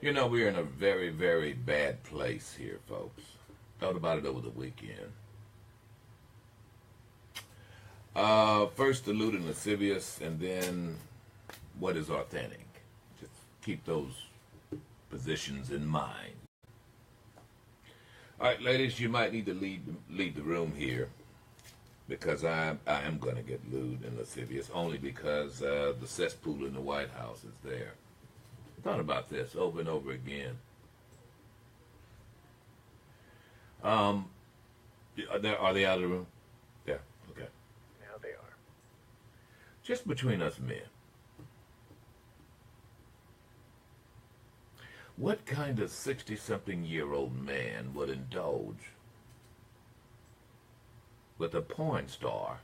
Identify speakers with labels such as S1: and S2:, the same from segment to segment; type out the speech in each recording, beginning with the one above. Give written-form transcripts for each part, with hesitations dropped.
S1: You know, we're in a very, very bad place here, folks. Thought about it over the weekend. First the lewd and lascivious, and then what is authentic. Just keep those positions in mind. All right, ladies, you might need to leave the room here because I am going to get lewd and lascivious only because the cesspool in the White House is there. I thought about this over and over again. Are they out of the room? Yeah, okay.
S2: Now they are.
S1: Just between us men. What kind of 60-something-year-old man would indulge with a porn star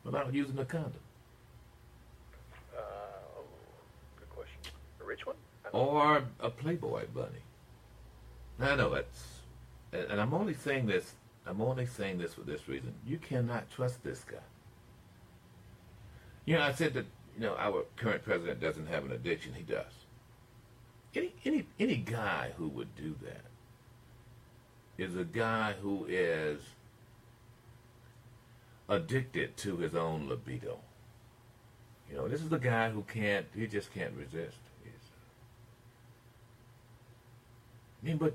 S1: without using a condom?
S2: Good question. A rich one?
S1: Or a Playboy bunny? I know that's, and I'm only saying this for this reason. You cannot trust this guy. You know, I said that, our current president doesn't have an addiction. He does. Any guy who would do that is a guy who is addicted to his own libido. This is the guy who he just can't resist. But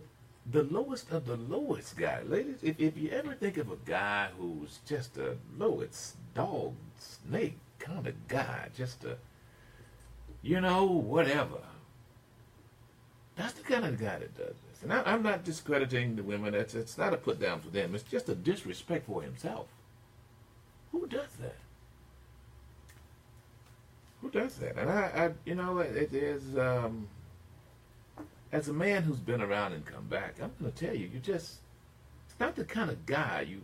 S1: the lowest of the lowest guy, ladies, if you ever think of a guy who's just a lowest dog, snake kind of guy, just a, whatever. That's the kind of guy that does this. And I'm not discrediting the women. It's not a put down for them. It's just a disrespect for himself. Who does that? Who does that? And it is, as a man who's been around and come back, I'm going to tell you, it's not the kind of guy you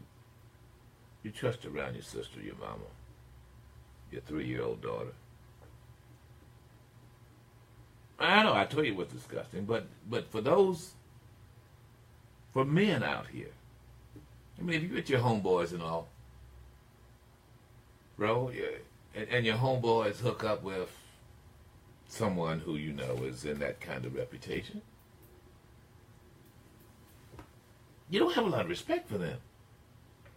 S1: trust around your sister, your mama, your 3-year-old daughter. I know, I told you it was disgusting, but for men out here, I mean, if you get your homeboys and all, bro, and your homeboys hook up with someone who is in that kind of reputation, you don't have a lot of respect for them.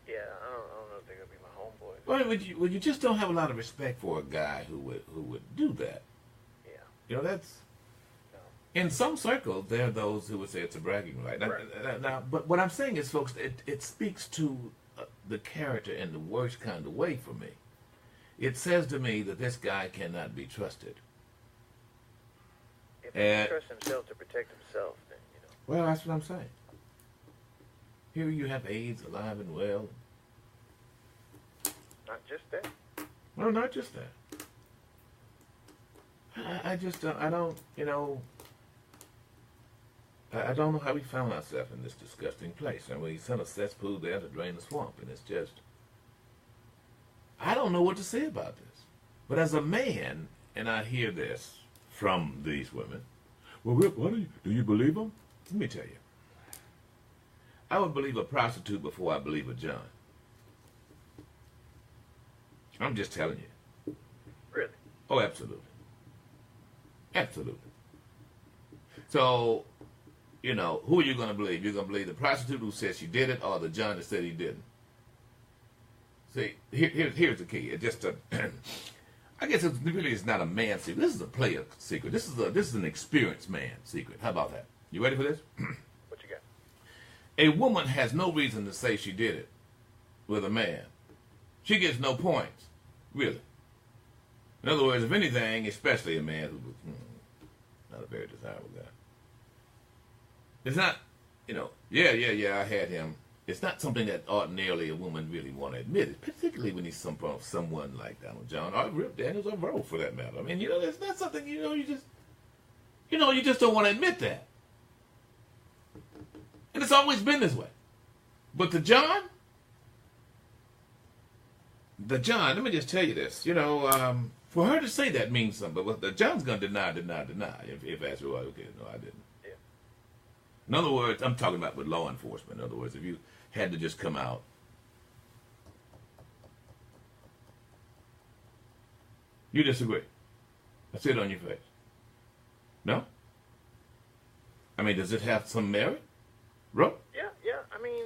S2: Yeah, I don't know if they're gonna be my homeboys.
S1: Well, you just don't have a lot of respect for a guy who would do that.
S2: Yeah.
S1: That's. In some circles, there are those who would say it's a bragging right. Now, but what I'm saying is, folks, it speaks to the character in the worst kind of way for me. It says to me that this guy cannot be trusted.
S2: If he can trust himself to protect himself, then,
S1: Well, that's what I'm saying. Here you have AIDS alive and well.
S2: Not just that.
S1: Well, not just that. I just don't, I don't know how we found ourselves in this disgusting place. I mean, he sent a cesspool there to drain the swamp, and it's just, I don't know what to say about this. But as a man, and I hear this from these women, well, Rip, do you believe them? Let me tell you. I would believe a prostitute before I believe a John. I'm just telling you.
S2: Really?
S1: Oh, absolutely. Absolutely. So, who are you going to believe? You're going to believe the prostitute who says she did it or the John that said he didn't? See, here's the key. It just, I guess it really is not a man's secret. This is a player secret. This is an experienced man's secret. How about that? You ready for this?
S2: What you got?
S1: A woman has no reason to say she did it with a man. She gets no points, really. In other words, if anything, especially a man who was not a very desirable guy. It's not, I had him. It's not something that ordinarily a woman really want to admit, particularly when he's someone like Donald John or Rip Daniels or Roe, for that matter. I mean, it's not something, you just don't want to admit that. And it's always been this way. But the John, let me just tell you this, for her to say that means something, but the John's going to deny, if that's right. Okay, no, I didn't.
S2: Yeah.
S1: In other words, I'm talking about with law enforcement. In other words, if you had to just come out, you disagree. I see it on your face. No? I mean, does it have some merit, bro?
S2: Yeah. I mean,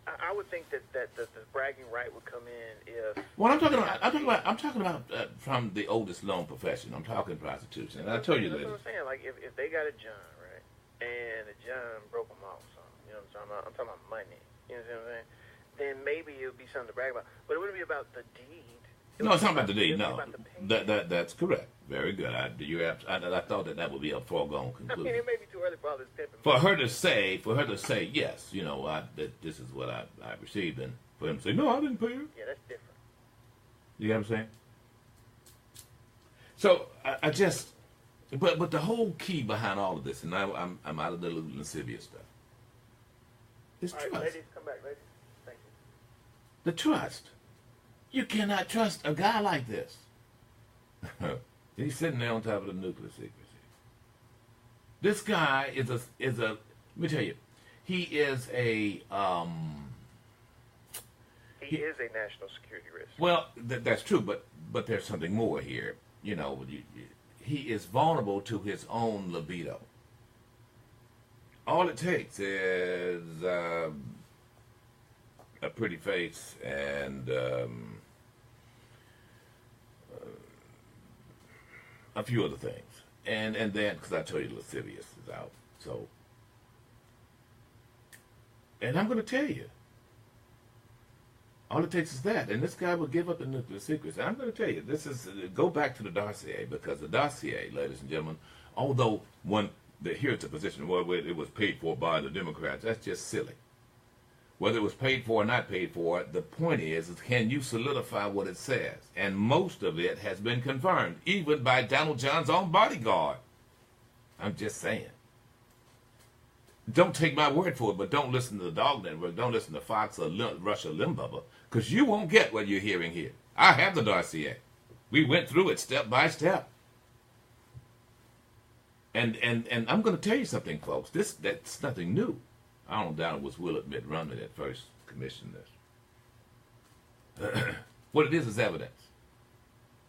S2: I would think that the bragging right would come in if.
S1: Well, I'm talking about from the oldest known profession. I'm talking prostitution. And I told you,
S2: that's
S1: ladies.
S2: what I'm saying. Like if they got a John, right, and the John broke them off, something. You know what I'm talking about? I'm talking about money. You know what I'm saying? Then maybe it would be something to brag about. But it wouldn't be about the deed.
S1: No, it's not about the deed. No, that's correct. Very good. I thought that would be a foregone conclusion.
S2: I mean, it may be too early for all this pimping.
S1: For her to say, yes, you know, that this is what I received, and for him to say, no, I didn't pay her.
S2: Yeah, that's different.
S1: You get what I'm saying? So I just, but the whole key behind all of this, and I'm out of the little lascivious stuff. Is
S2: all
S1: trust.
S2: right, ladies, come back, ladies. Thank you.
S1: The trust. You cannot trust a guy like this. He's sitting there on top of the nuclear secrecy. This guy is a. Let me tell you, he is a.
S2: He is a national security risk.
S1: Well, that's true, but there's something more here. You know, he is vulnerable to his own libido. All it takes is a pretty face and a few other things, and then because I told you lascivious is out, so. And I'm going to tell you, all it takes is that, and this guy will give up the nuclear secrets. And I'm going to tell you, this is go back to the dossier, because the dossier, ladies and gentlemen, although here's the position where it was paid for by the Democrats, that's just silly. Whether it was paid for or not paid for, the point is can you solidify what it says? And most of it has been confirmed, even by Donald John's own bodyguard. I'm just saying. Don't take my word for it, but don't listen to the Dog Network, don't listen to Fox or Rush or Limbaugh, because you won't get what you're hearing here. I have the dossier. We went through it step by step. And I'm going to tell you something, folks. That's nothing new. I don't doubt it was Willard Mitt Romney that first commissioned this. What it is evidence.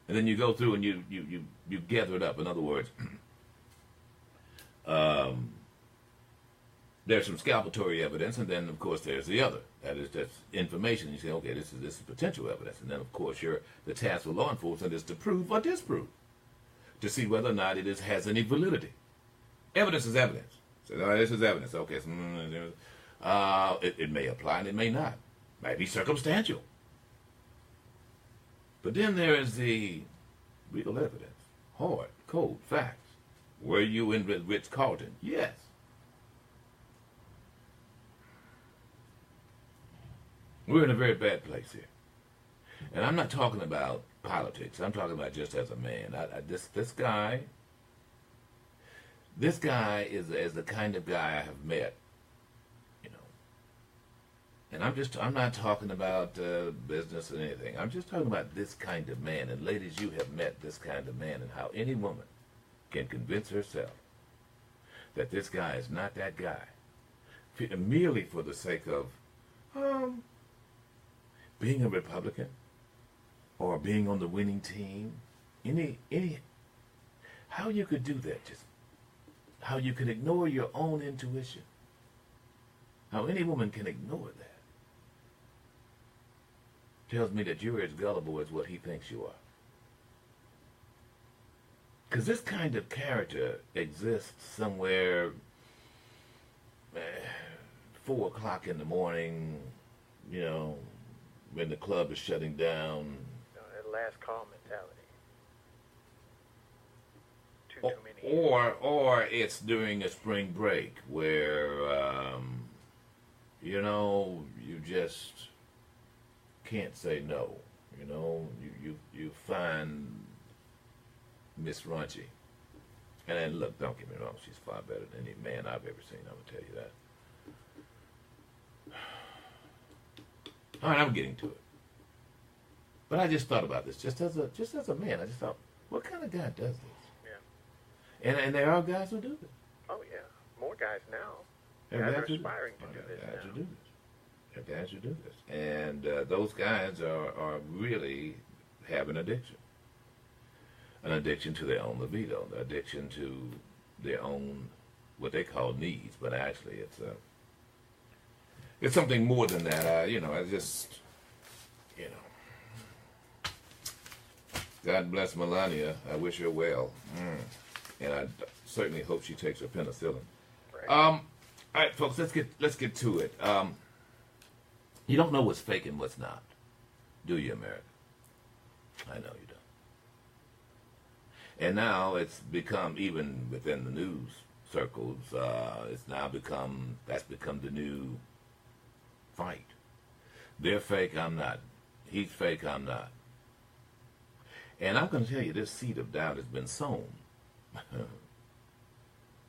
S1: And then you go through and you gather it up. In other words, there's some scalpatory evidence, and then, of course, there's the other. That's information. You say, okay, this is potential evidence. And then, of course, the task for law enforcement is to prove or disprove, to see whether or not it has any validity. Evidence is evidence. So, this is evidence. Okay, so, it may apply and it may not. Might be circumstantial. But then there is the real evidence. Hard, cold facts. Were you in Ritz-Carlton? Yes. We're in a very bad place here. And I'm not talking about politics. I'm talking about just as a man. This guy is the kind of guy I have met, you know. And I'm not talking about business or anything. I'm just talking about this kind of man. And ladies, you have met this kind of man, and how any woman can convince herself that this guy is not that guy, merely for the sake of being a Republican or being on the winning team. How you could do that, just how you can ignore your own intuition. How any woman can ignore that tells me that you're as gullible as what he thinks you are. Because this kind of character exists somewhere 4 o'clock in the morning, you know, when the club is shutting down.
S2: That last call mentality.
S1: Or it's during a spring break where, you know, you just can't say no. You know, you find Miss Runchy. And then, look, don't get me wrong, she's far better than any man I've ever seen, I'm going to tell you that. All right, I'm getting to it. But I just thought about this, just as a man. I just thought, what kind of guy does this? Yeah. And there are guys who do this.
S2: Oh yeah, more guys now. Guys are aspiring to do this now.
S1: There are guys who do this, and those guys are really have an addiction to their own libido, an addiction to their own what they call needs, but actually it's something more than that. I just, God bless Melania. I wish her well, and I certainly hope she takes her penicillin.
S2: Right.
S1: All right, folks, let's get to it. You don't know what's fake and what's not, do you, America? I know you don't. And now it's become, even within the news circles, that's become the new fight. They're fake, I'm not. He's fake, I'm not. And I'm going to tell you, this seed of doubt has been sown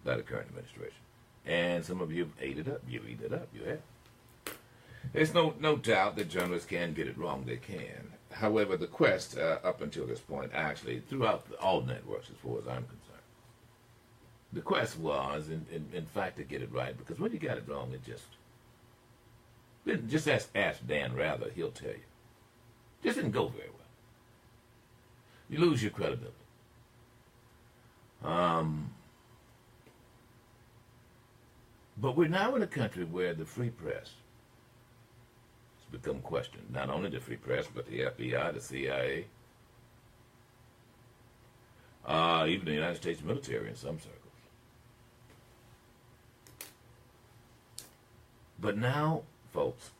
S1: by the current administration. And some of you have ate it up. You eat it up. You have. There's no doubt that journalists can get it wrong. They can. However, the quest up until this point, actually, throughout all networks as far as I'm concerned, the quest was, in fact, to get it right. Because when you got it wrong, just ask Dan Rather. He'll tell you. Just didn't go very well. You lose your credibility. But we're now in a country where the free press has become questioned. Not only the free press, but the FBI, the CIA, even the United States military in some circles. But now, folks,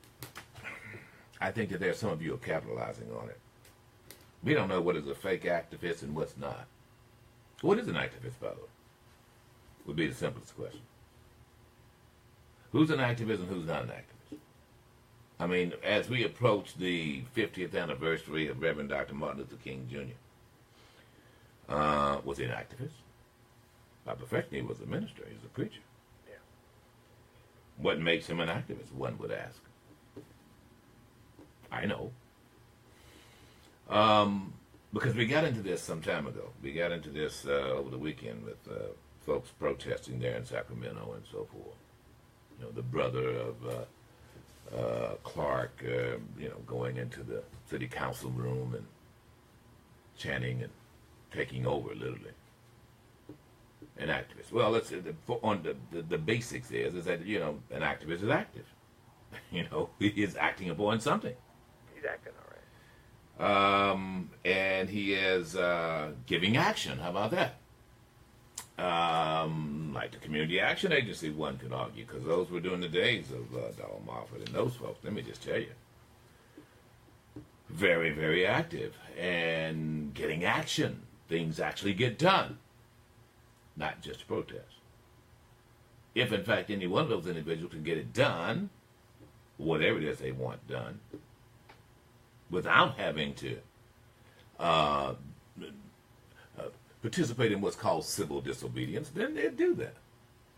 S1: I think that there are some of you are capitalizing on it. We don't know what is a fake activist and what's not. What is an activist, by the way? Would be the simplest question. Who's an activist and who's not an activist? I mean, as we approach the 50th anniversary of Reverend Dr. Martin Luther King Jr., was he an activist? By profession, he was a minister. He was a preacher.
S2: Yeah.
S1: What makes him an activist, one would ask. I know. Because we got into this some time ago. We got into this over the weekend with folks protesting there in Sacramento and so forth. You know, the brother of Clark, going into the city council room and chanting and taking over, literally. An activist. Well, let's on the basics is that an activist is active. He is acting upon something.
S2: He's acting all right.
S1: And he is giving action. How about that? Like the Community Action Agency, one could argue, because those were during the days of Donald Moffat and those folks. Let me just tell you, very, very active and getting action. Things actually get done, not just protest. If, in fact, any one of those individuals can get it done, whatever it is they want done, without having to participate in what's called civil disobedience, then they do that.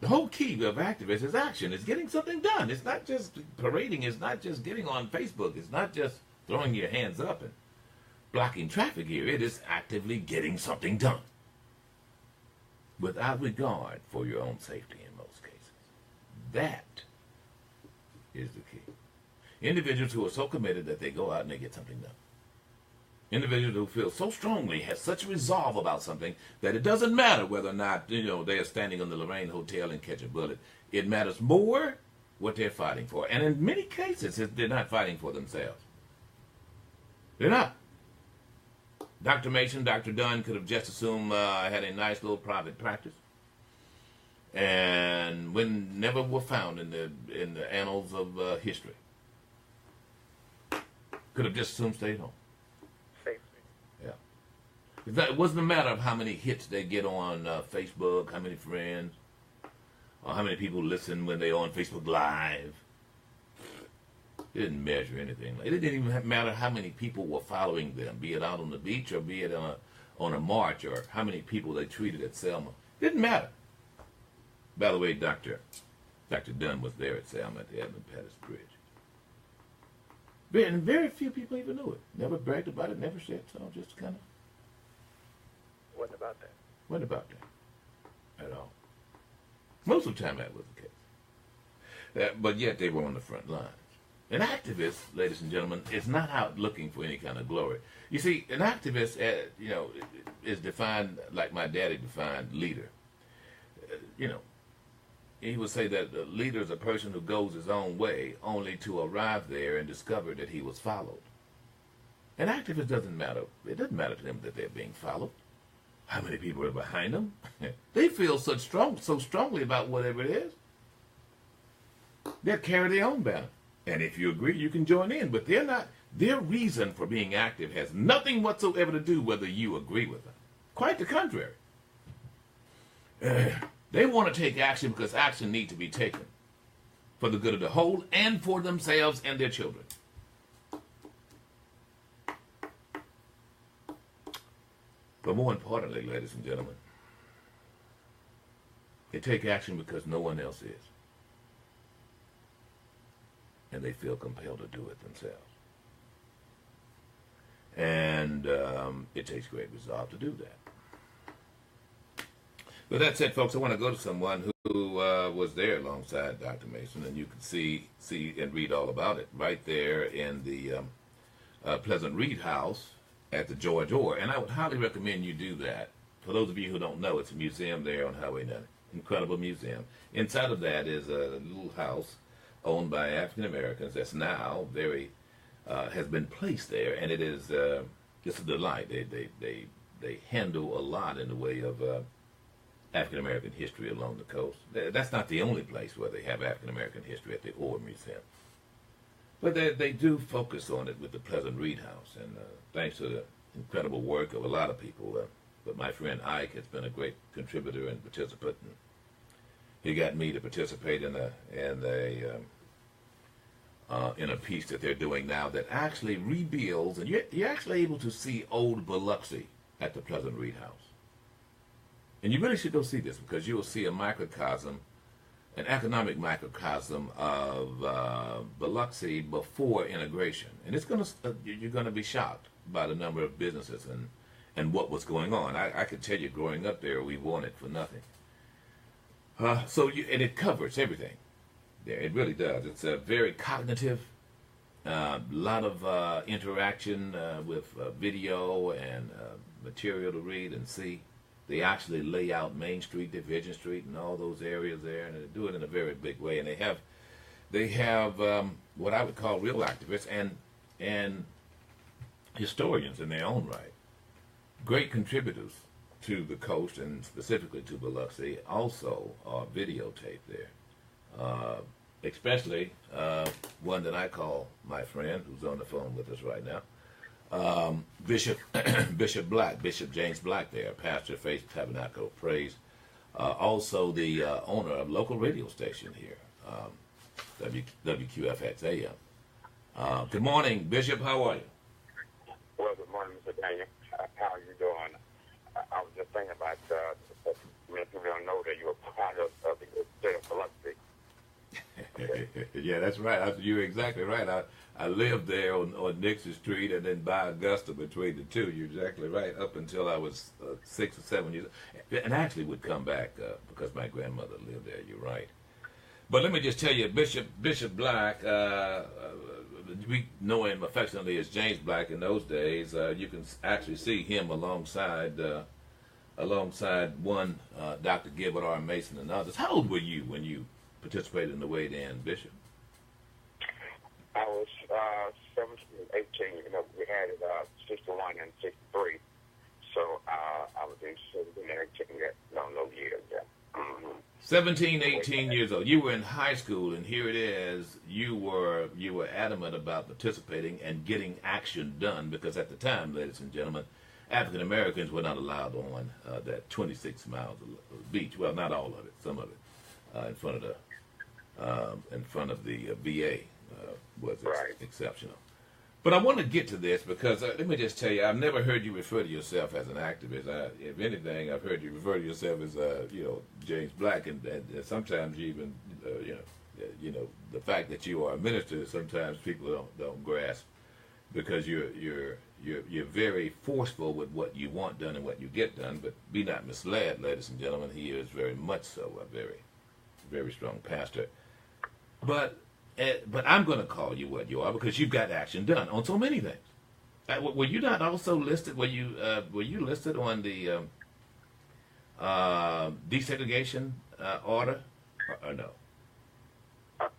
S1: The whole key of activists is action. It's getting something done. It's not just parading. It's not just getting on Facebook. It's not just throwing your hands up and blocking traffic here. It is actively getting something done without regard for your own safety in most cases. That is the key. Individuals who are so committed that they go out and they get something done. Individuals who feel so strongly, have such resolve about something that it doesn't matter whether or not they are standing on the Lorraine Hotel and catch a bullet. It matters more what they're fighting for. And in many cases, they're not fighting for themselves. They're not. Dr. Mason, Dr. Dunn could have just assumed had a nice little private practice, and never were found in the annals of history. Could have just assumed stayed home.
S2: Safely.
S1: Yeah. It wasn't a matter of how many hits they get on Facebook, how many friends, or how many people listen when they're on Facebook Live. It didn't measure anything. It didn't even matter how many people were following them, be it out on the beach or be it on a march, or how many people they treated at Selma. It didn't matter. By the way, Dr. Dunn was there at Selma at the Edmund Pettus Bridge. And very few people even knew it. Never bragged about it, never said so, just kind of.
S2: Wasn't about that.
S1: Wasn't about that at all. Most of the time that was the case. But yet they were on the front lines. An activist, ladies and gentlemen, is not out looking for any kind of glory. You see, an activist, is defined like my daddy defined leader. he would say that a leader is a person who goes his own way only to arrive there and discover that he was followed. An activist doesn't matter. It doesn't matter to them that they're being followed. How many people are behind them? They feel so strongly about whatever it is. They'll carry their own banner. And if you agree, you can join in. But they're not. Their reason for being active has nothing whatsoever to do whether you agree with them. Quite the contrary. They want to take action because action needs to be taken for the good of the whole and for themselves and their children. But more importantly, ladies and gentlemen, they take action because no one else is. And they feel compelled to do it themselves. And it takes great resolve to do that. With that said, folks, I want to go to someone who was there alongside Dr. Mason, and you can see and read all about it right there in the Pleasant Reed House at the George Orr. And I would highly recommend you do that. For those of you who don't know, it's a museum there on Highway 9. Incredible museum. Inside of that is a little house owned by African Americans that's now has been placed there, and it is just a delight. They handle a lot in the way of African American history along the coast. That's not the only place where they have African American history at the Orr Museum, but they do focus on it with the Pleasant Reed House, and thanks to the incredible work of a lot of people. But my friend Ike has been a great contributor and participant. And he got me to participate in a piece that they're doing now that actually rebuilds, and you're actually able to see old Biloxi at the Pleasant Reed House. And you really should go see this, because you will see a microcosm, an economic microcosm of Biloxi before integration. And it's you're going to be shocked by the number of businesses and what was going on. I could tell you, growing up there, we wanted for nothing. And it covers everything. Yeah, it really does. It's very cognitive, a lot of interaction with video and material to read and see. They actually lay out Main Street, Division Street, and all those areas there, and they do it in a very big way. And they have what I would call real activists and historians in their own right. Great contributors to the coast and specifically to Biloxi also are videotaped there. Especially one that I call my friend, who's on the phone with us right now, Bishop James Black there, pastor of Faith Tabernacle of Praise, also the owner of a local radio station here, WQFX AM. Good morning, Bishop. How are you?
S3: Well, good morning, Mr. Daniel. How are you doing? I was just thinking about many people don't know that you were part of the state of Biloxi.
S1: Yeah, that's right. You're exactly right. I lived there on Nixon Street and then by Augusta between the two. You're exactly right. Up until I was 6 or 7 years, and I actually would come back because my grandmother lived there. You're right. But let me just tell you, Bishop Black, we know him affectionately as James Black in those days. You can actually see him alongside one Dr. Gilbert R. Mason and others. How old were you when you participated in the Way Dan, Bishop?
S3: I was 17, 18. You know, we had it 61 and 63. So I was in 17 and 18 those years. Yeah. Mm-hmm.
S1: 17, 18 years old. You were in high school, and here it is. You were adamant about participating and getting action done, because at the time, ladies and gentlemen, African Americans were not allowed on that 26 miles of beach. Well, not all of it, some of it, in front of the VA was exceptional. But I want to get to this because let me just tell you, I've never heard you refer to yourself as an activist. If anything, I've heard you refer to yourself as James Black, and sometimes you even the fact that you are a minister, sometimes people don't grasp, because you're very forceful with what you want done and what you get done. But be not misled, ladies and gentlemen. He is very much so a very, very strong pastor. But I'm going to call you what you are, because you've got action done on so many things. Were you not also listed? Were you listed on the desegregation order or no?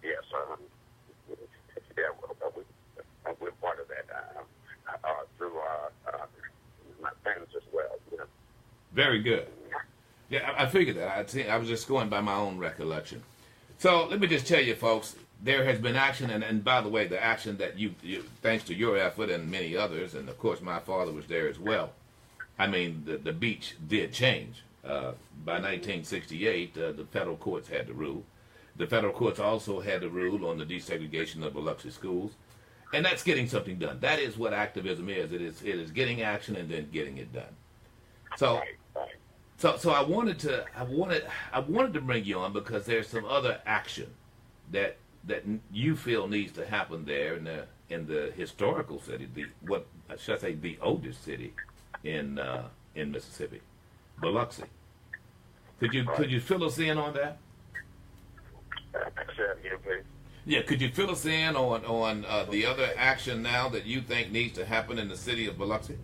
S3: Yes, yeah, we're part of that through my parents as well. You know.
S1: Very good. Yeah, I figured that. I was just going by my own recollection. So let me just tell you, folks, there has been action, and by the way, the action that you, thanks to your effort and many others, and of course my father was there as well. I mean, the beach did change. By 1968, the federal courts had to rule. The federal courts also had to rule on the desegregation of Biloxi schools, and that's getting something done. That is what activism is. It is getting action and then getting it done. So. So I wanted to bring you on because there's some other action that you feel needs to happen there in the historical city, what should I say, the oldest city in Mississippi, Biloxi. Could you fill us in on that? Yeah, could you fill us in on the other action now that you think needs to happen in the city of Biloxi?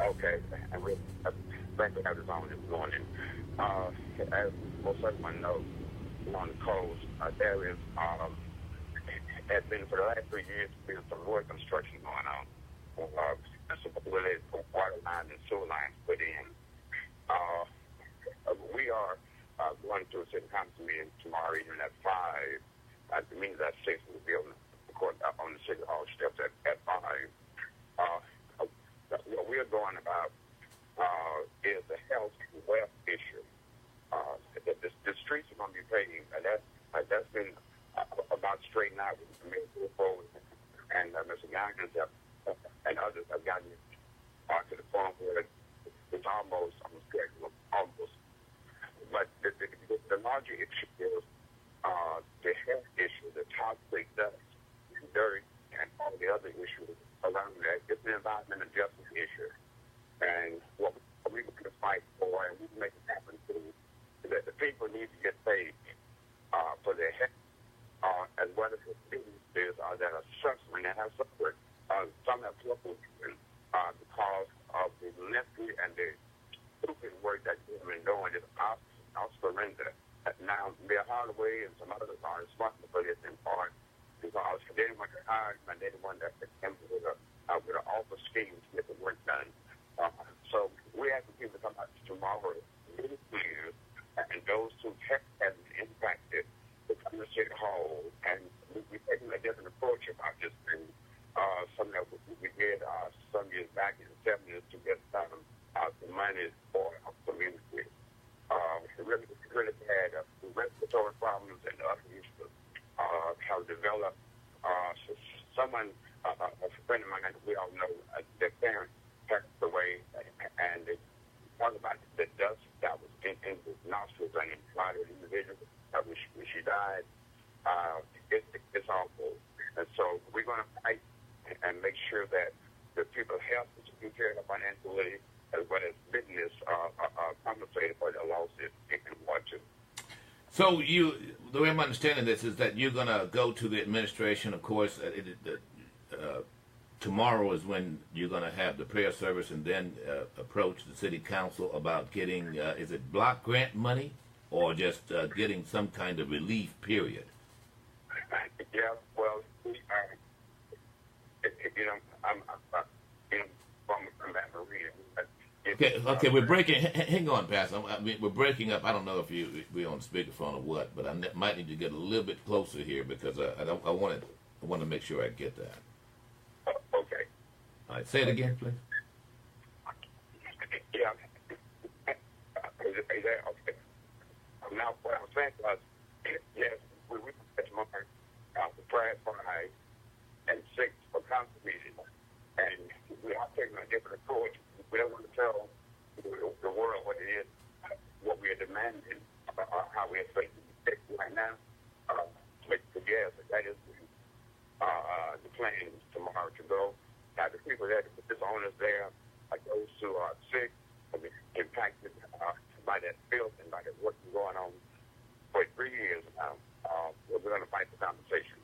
S3: Okay, thank you for having this on this morning. As most everyone knows, on the coast, there is, has been for the last 3 years, been some road construction going on. Supposedly, water lines and sewer lines put in. We are going to a city council meeting tomorrow evening at 5. It means at 6 we'll be on the city hall steps at 5. What we're going about is the health and wealth issue. The streets are going to be paved, and that's been about straightened out with the Mayor Forward and Mr. Youngers and others have gotten to the point where it's almost on the schedule, almost. But the larger issue is the health issue, the toxic dust, dirt, and all the other issues around that. It's the environmental justice issue. And what we can fight for, and we can make it happen too, is that the people need to get paid for their health, as well as the businesses that are suffering and have suffered. Some have suffered because of the lengthy and the stupid work that they've been doing. Is our surrender. Now, Mayor Holloway and some others are responsible for this in part because they didn't want to hire him and they didn't want to come with an offer scheme to get the work done. So we have people to come out tomorrow, really clear, and those who have been impacted to come to City Hall, and we're taking a different approach about this thing. Something that we did some years back in the 70s to get the money for our community. Really had respiratory problems and other issues have developed. Someone, a friend of mine, we all know, their parents passed away, and they talk about the dust that was in the nostrils and in the body of the individual when she died. It's awful. And so we're going to fight and make sure that the people's health is taken care of financially, as well as business compensated for the losses in watching.
S1: So the way I'm understanding this is that you're going to go to the administration, of course. Tomorrow is when you're going to have the prayer service and then approach the city council about getting, is it block grant money or just getting some kind of relief period?
S3: Yeah, well, I'm back to reading.
S1: Okay, we're breaking. Hang on, Pastor. We're breaking up. I don't know if we're on speakerphone or what, but I might need to get a little bit closer here because I want to make sure I get that.
S3: Okay.
S1: All right, say it again, please.
S3: Yeah. Okay. Now, what I'm saying was, yes, we put tomorrow the prayer Friday and 6 for council meeting, and we are taking a different approach. We don't want to tell the world what it is, what we are demanding, how we are facing right now. But yes, that is the plan tomorrow to go. Now, the people that the owners there, those who are sick, impacted by that filth and by the work going on for 3 years now, we're going to fight for compensation.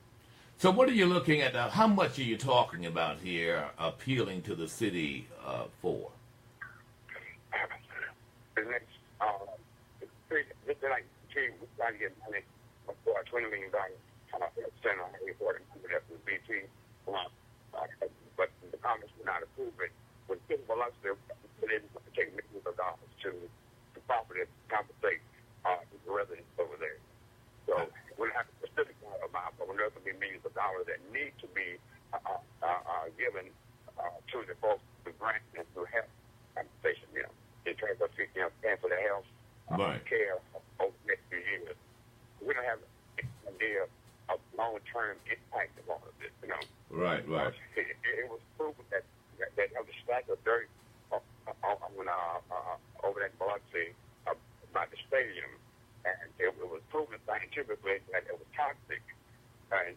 S1: So what are you looking at now? How much are you talking about here appealing to the city for?
S3: The next, like BP, we're trying to get money for a $20 million center on A40 that was BP. But the Congress would not approve it. With city of Biloxi, they didn't take millions of dollars to properly compensate the residents over there. So we don't have a specific dollar amount, but there's going to be millions of dollars that need to be given to the folks to grant and to help compensation, in terms of paying for the health care over the next few years. We don't have an idea of long-term impact of all of this,
S1: Right.
S3: It was proven that there was a stack of dirt over that Biloxi by the stadium, and it was proven scientifically that it was toxic. And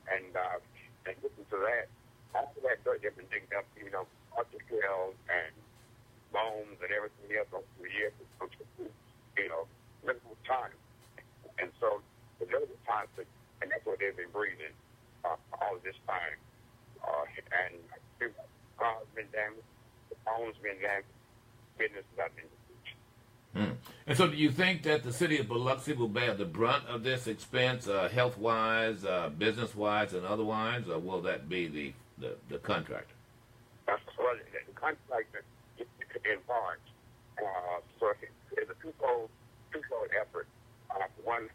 S3: listen to that, all of that dirt had been digged up, articles and bones and everything else over the years, minimal time. And so the dirt is toxic, and that's what they've been breathing all this time. And the cars been damaged, the phones been damaged, business has been damaged.
S1: And so do you think that the city of Biloxi will bear the brunt of this expense, health-wise, business-wise, and otherwise, or will that be the contractor?
S3: Well, the contractor in part. So it's a twofold effort. One,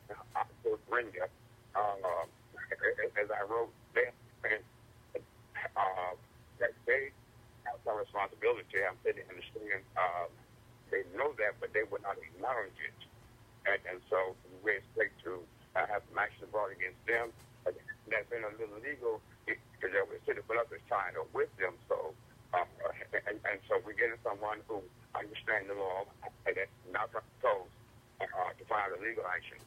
S3: for Brenda, as I wrote there, that they have some responsibility. I'm sitting in the stream. They know that, but they would not acknowledge it. And so we expect to have some action brought against them. That's been a little illegal because the city of Biloxi is trying to with them. So, and so we're getting someone who understands the law and that's not proposed to file the legal actions.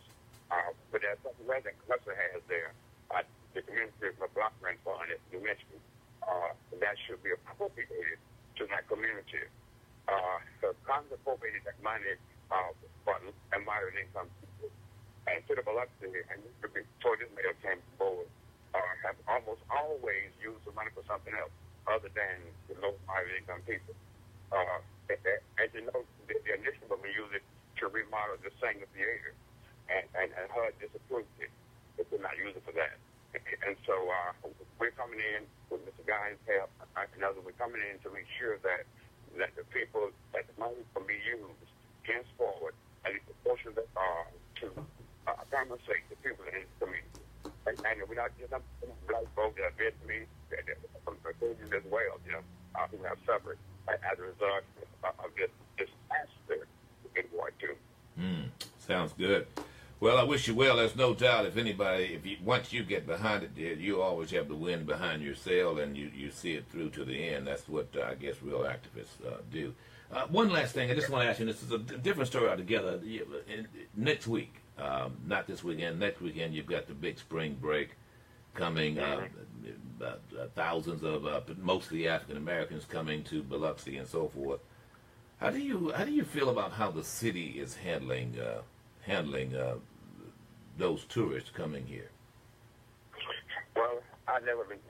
S3: But there's something that Biloxi has there. The community block grant fund, as you mentioned, that should be appropriated to that community. So Congress appropriated that money for moderate income people. And to the Biloxi, and before this mayor came forward, have almost always used the money for something else other than the low moderate income people. As you know, the initiative we use it to remodel the Sanger Theater, and HUD disapproved it. They could not use it for that. And so we're coming in with Mr. Guy's help, and others, we're coming in to make sure that the people, that the money can be used henceforward, and it's a portion that to compensate the people in the community. And we're not just black folks that have been to me, from the children as well, who have suffered as a result of this disaster in Ward 2.
S1: Sounds good. Well, I wish you well. There's no doubt once you get behind it, dear, you always have the wind behind your sail, and you see it through to the end. That's what I guess real activists do. One last thing, I just want to ask you, this is a different story altogether. Next week, not this weekend, next weekend, you've got the big spring break coming. Thousands of mostly African Americans coming to Biloxi and so forth. How do you feel about how the city is handling those tourists coming here?
S3: Well, I've never been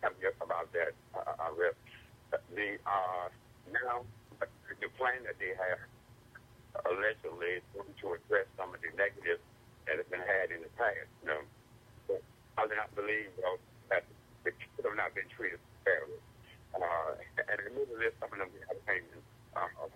S3: happy about that, Rip. Now, the plan that they have allegedly is going to address some of the negatives that have been had in the past. But I do not believe that the kids have not been treated fairly. And in the middle of this, some of them have opinions.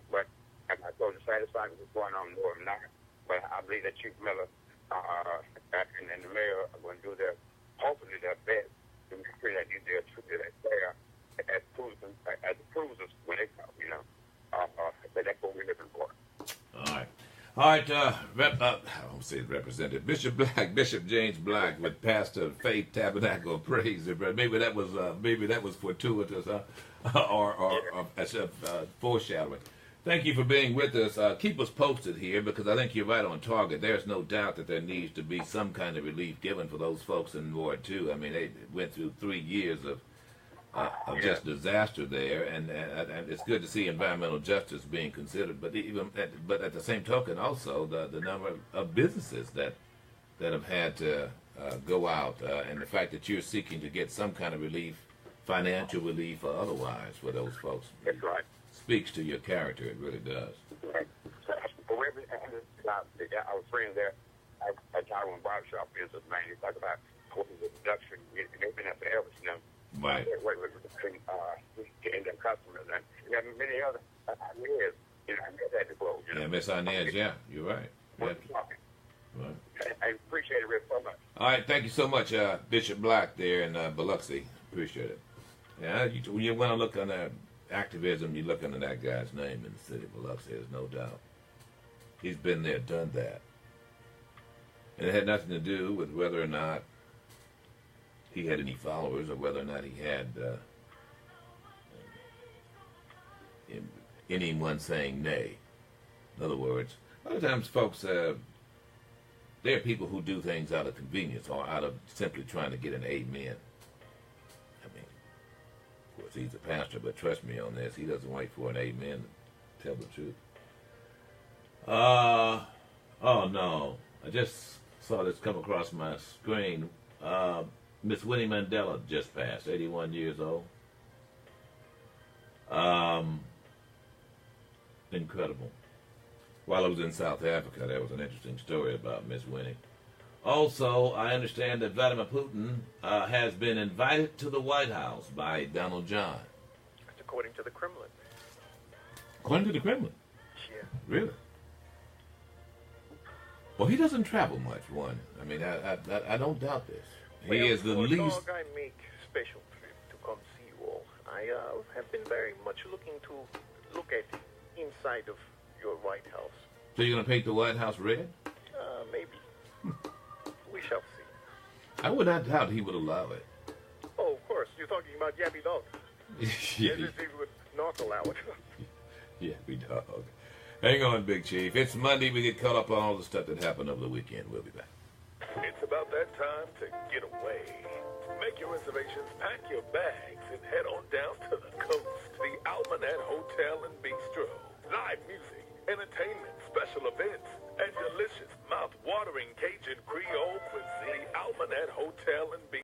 S3: But I'm not totally satisfied with what's going on, no, I'm not. But I believe that Chief Miller and the mayor are going to do hopefully their best to make sure that they're treated as fair as the cruisers when they come, but that's what we're looking for.
S1: All right, I won't say Representative Bishop James Black with Pastor Faith Tabernacle of Praise. Maybe that was fortuitous, or foreshadowing. Thank you for being with us. Keep us posted here, because I think you're right on target. There's no doubt that there needs to be some kind of relief given for those folks in Ward 2. I mean, they went through 3 years of just disaster there, and it's good to see environmental justice being considered. But at the same token, also the number of businesses that have had to go out, and the fact that you're seeking to get some kind of relief, financial relief or otherwise, for those folks.
S3: That's right.
S1: Speaks to your character. It really does.
S3: Right. Our friends there, a Taiwan barbershop business, man. You talk about corporate production. They've been there forever, you know.
S1: Right.
S3: Getting their customers. And you have many other ideas, you know, that to close, you know.
S1: Yeah, Miss Inez, yeah, you're right. Yeah. Right.
S3: I appreciate it so much.
S1: All right, thank you so much, Bishop Black there in Biloxi. Appreciate it. Yeah, when you want to look under activism, you look under that guy's name in the city of Biloxi, there's no doubt. He's been there, done that. And it had nothing to do with whether or not he had any followers or whether or not he had anyone saying nay. In other words, a lot of times folks, there are people who do things out of convenience or out of simply trying to get an amen. I mean, of course, he's a pastor, but trust me on this, he doesn't wait for an amen to tell the truth. Oh no, I just saw this come across my screen. Miss Winnie Mandela just passed, 81 years old. Incredible. While I was in South Africa, there was an interesting story about Miss Winnie. Also, I understand that Vladimir Putin has been invited to the White House by Donald John.
S2: That's according to the Kremlin.
S1: According to the Kremlin?
S2: Yeah.
S1: Really? Well, he doesn't travel much, one. I mean, I don't doubt this. He is the least...
S2: Dog, I make special trip to come see you all. I have been very much looking to look at inside of your White House.
S1: So you're going to paint the White House red?
S2: Maybe. We shall see.
S1: I would not doubt he would allow it.
S2: Oh, of course. You're talking about Yabby Dog.
S1: Yeah.
S2: Yes, he would not allow it.
S1: Yabby Dog. Hang on, Big Chief. It's Monday. We get caught up on all the stuff that happened over the weekend. We'll be back.
S4: It's about that time to get away. Make your reservations, pack your bags, and head on down to the coast. The Almanac Hotel and Bistro. Live music, entertainment, special events, and delicious, mouth-watering Cajun Creole cuisine. The Almanac Hotel and Bistro.